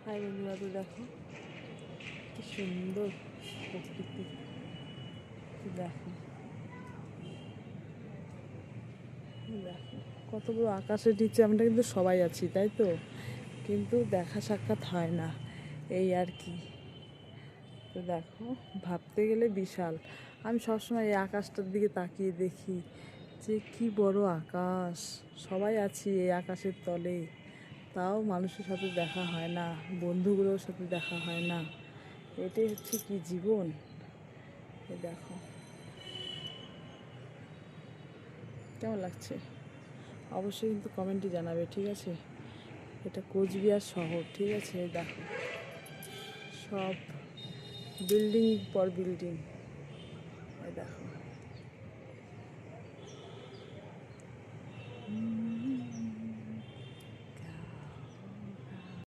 High বন্ধুরা, তো দেখো কি সুন্দর প্রকৃতি। দেখো দেখো কত বড় আকাশের নিচে আমরা কিন্তু সবাই আছি, তাই তো, কিন্তু দেখা সাক্ষাৎ হয় না, এই আর কি। তো দেখো, ভাবতে গেলে বিশাল। আমি সবসময় এই আকাশটার দিকে তাকিয়ে দেখি যে কি বড় আকাশ, সবাই আছি এই আকাশের তলে, তাও মানুষের সাথে দেখা হয় না, বন্ধুগুলোর সাথে দেখা হয় না। এটাই হচ্ছে কি জীবন। এই দেখো কেমন লাগছে, অবশ্যই কিন্তু কমেন্টে জানাবে, ঠিক আছে। এটা কোচবিহার শহর, ঠিক আছে। এই দেখো সব বিল্ডিং পর বিল্ডিং, এই দেখো।